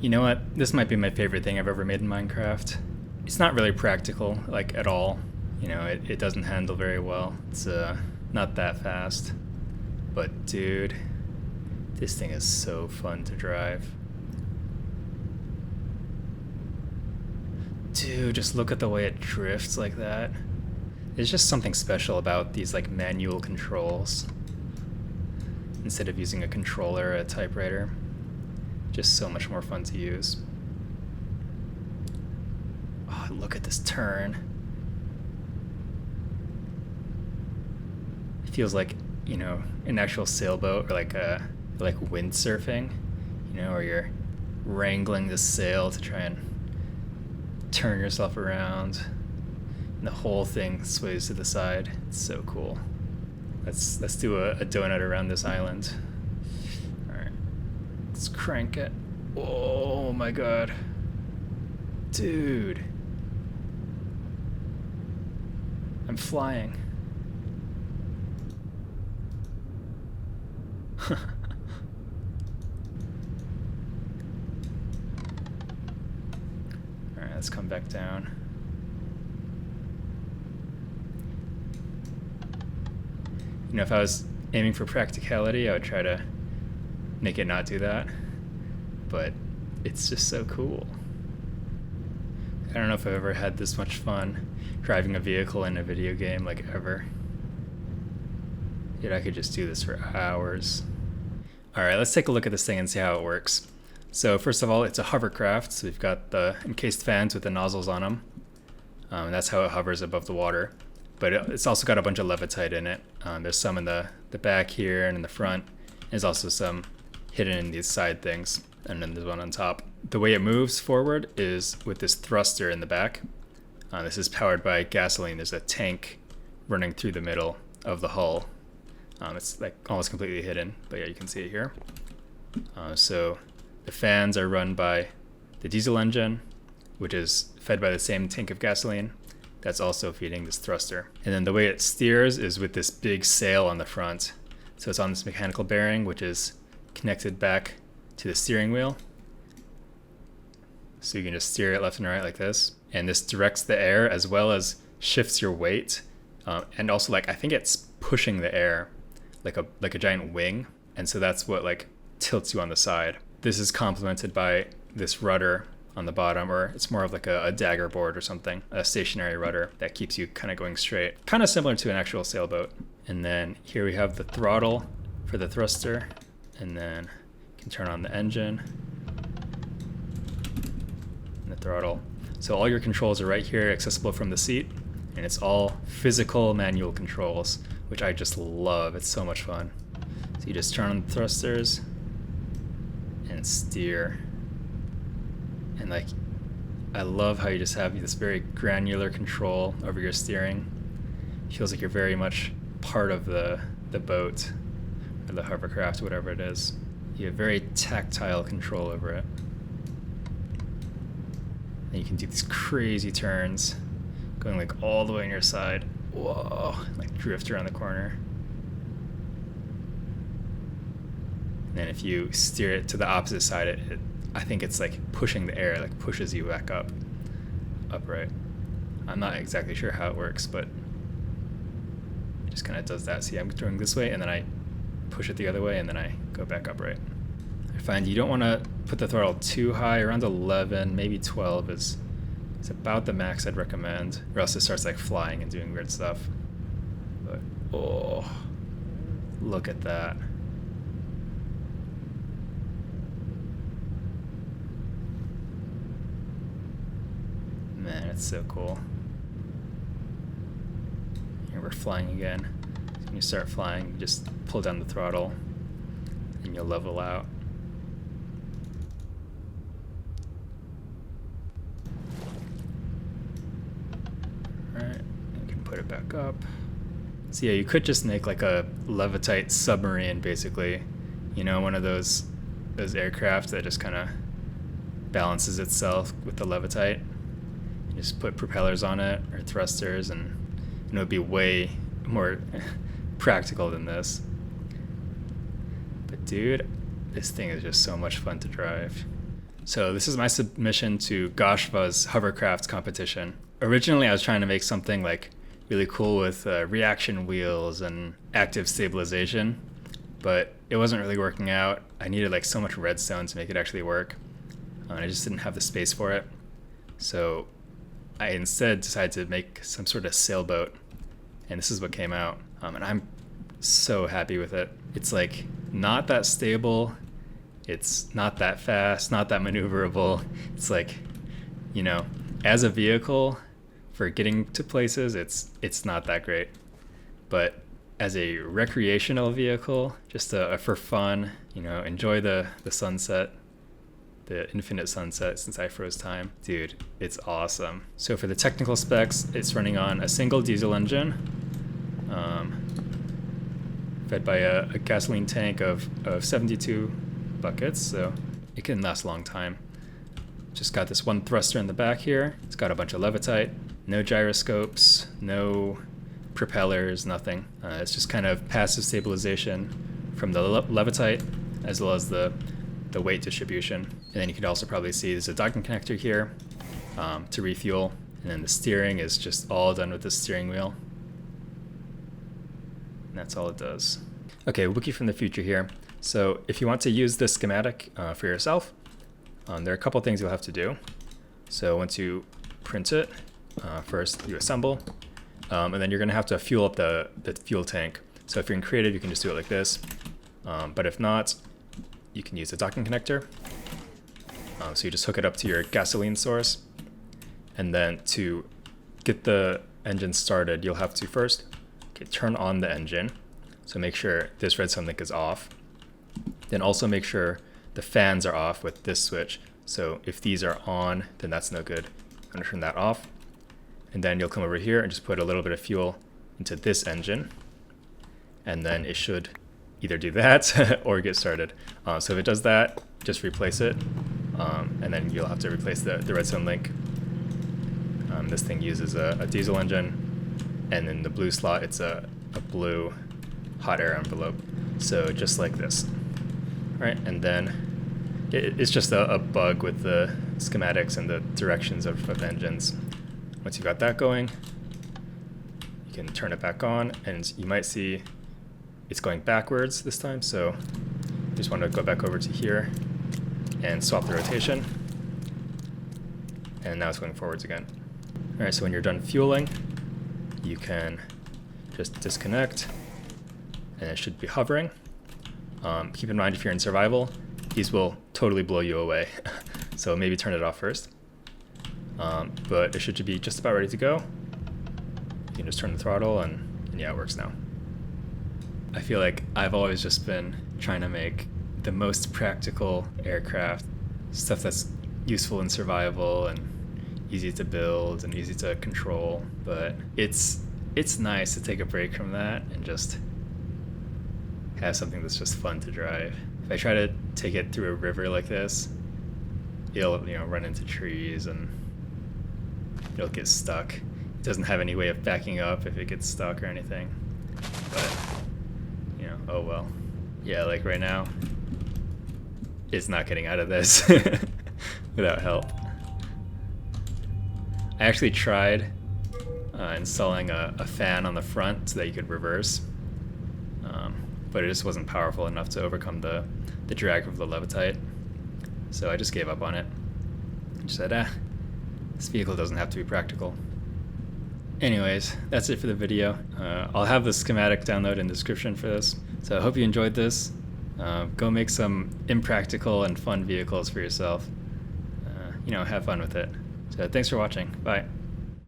You know what? This might be my favorite thing I've ever made in Minecraft. It's not really practical, like, at all. You know, it doesn't handle very well. It's not that fast. But dude, this thing is so fun to drive. Dude, just look at the way it drifts like that. There's just something special about these like manual controls instead of using a controller or a typewriter. Just so much more fun to use. Oh, look at this turn. It feels like, you know, an actual sailboat or like windsurfing, you know, where you're wrangling the sail to try and turn yourself around and the whole thing sways to the side. It's so cool. Let's do a donut around this island. Alright, let's crank it. Oh my god, dude, I'm flying. Alright, let's come back down. You know, if I was aiming for practicality, I would try to make it not do that. But it's just so cool. I don't know if I've ever had this much fun driving a vehicle in a video game, like, ever. Dude, I could just do this for hours. Alright, let's take a look at this thing and see how it works. So first of all, it's a hovercraft, so we've got the encased fans with the nozzles on them. And that's how it hovers above the water. But it's also got a bunch of levitite in it. There's some in the back here and in the front. There's also some hidden in these side things, and then there's one on top. The way it moves forward is with this thruster in the back. This is powered by gasoline. There's a tank running through the middle of the hull. It's like almost completely hidden, but yeah, you can see it here. So the fans are run by the diesel engine, which is fed by the same tank of gasoline that's also feeding this thruster. And then the way it steers is with this big sail on the front. So it's on this mechanical bearing, which is connected back to the steering wheel. So you can just steer it left and right like this. And this directs the air as well as shifts your weight. And also, like, I think it's pushing the air like a giant wing. And so that's what like tilts you on the side. This is complemented by this rudder on the bottom, or it's more of like a dagger board or something, a stationary rudder that keeps you kind of going straight. Kind of similar to an actual sailboat. And then here we have the throttle for the thruster, and then you can turn on the engine and the throttle. So all your controls are right here, accessible from the seat, and it's all physical manual controls, which I just love. It's so much fun. So you just turn on the thrusters and steer. And like, I love how you just have this very granular control over your steering. It feels like you're very much part of the boat or the hovercraft, whatever it is. You have very tactile control over it. And you can do these crazy turns, going like all the way on your side. Whoa, like drift around the corner. And then if you steer it to the opposite side, I think it's like pushing the air, like pushes you back upright. I'm not exactly sure how it works, but it just kind of does that. See, I'm going this way, and then I push it the other way, and then I go back upright. I find you don't want to put the throttle too high. Around 11, maybe 12 is about the max I'd recommend, or else it starts like flying and doing weird stuff. But oh, look at that. Man, it's so cool. Here we're flying again. So when you start flying, you just pull down the throttle and you'll level out. Alright, you can put it back up. So yeah, you could just make like a levitite submarine, basically. You know, one of those aircraft that just kind of balances itself with the levitite. You just put propellers on it or thrusters, and it would be way more practical than this. But dude, this thing is just so much fun to drive. So this is my submission to Goshva's hovercraft competition. Originally, I was trying to make something like really cool with reaction wheels and active stabilization, but it wasn't really working out. I needed like so much redstone to make it actually work. I just didn't have the space for it. So I instead decided to make some sort of sailboat, and this is what came out. And I'm so happy with it. It's like not that stable. It's not that fast, not that maneuverable. It's like, you know, as a vehicle for getting to places, it's not that great. But as a recreational vehicle, just for fun, you know, enjoy the sunset, the infinite sunset since I froze time. Dude, it's awesome. So for the technical specs, it's running on a single diesel engine, fed by a gasoline tank of 72 buckets, so it can last a long time. Just got this one thruster in the back here. It's got a bunch of levitite, no gyroscopes, no propellers, nothing. It's just kind of passive stabilization from the levitite as well as the weight distribution. And then you can also probably see there's a docking connector here to refuel, and then the steering is just all done with the steering wheel. And that's all it does. Okay, Wiki from the future here. So if you want to use this schematic for yourself, there are a couple things you'll have to do. So once you print it, first you assemble, and then you're going to have to fuel up the fuel tank. So if you're in Creative, you can just do it like this. But if not, you can use a docking connector. So you just hook it up to your gasoline source. And then to get the engine started, you'll have to first turn on the engine. So make sure this redstone link is off. Then also make sure the fans are off with this switch. So if these are on, then that's no good. I'm gonna turn that off. And then you'll come over here and just put a little bit of fuel into this engine. And then it should either do that or get started. So if it does that, just replace it. And then you'll have to replace the redstone link. This thing uses a diesel engine. And in the blue slot, it's a blue hot air envelope. So just like this. All right, and then it's just a bug with the schematics and the directions of engines. Once you've got that going, you can turn it back on, and you might see it's going backwards this time. So you just want to go back over to here and swap the rotation. And now it's going forwards again. All right, so when you're done fueling, you can just disconnect, and it should be hovering. Keep in mind, if you're in survival, these will totally blow you away. So maybe turn it off first. But it should be just about ready to go. You can just turn the throttle, and yeah, it works now. I feel like I've always just been trying to make the most practical aircraft, stuff that's useful in survival and easy to build and easy to control. But it's nice to take a break from that and just have something that's just fun to drive. If I try to take it through a river like this, it'll run into trees and it'll get stuck. It doesn't have any way of backing up if it gets stuck or anything. But oh well. Yeah, like right now, it's not getting out of this without help. I actually tried installing a fan on the front so that you could reverse. But it just wasn't powerful enough to overcome the drag of the levitite. So I just gave up on it. I just said, this vehicle doesn't have to be practical. Anyways, that's it for the video. I'll have the schematic download in the description for this. So I hope you enjoyed this. Go make some impractical and fun vehicles for yourself. Have fun with it. So thanks for watching. Bye.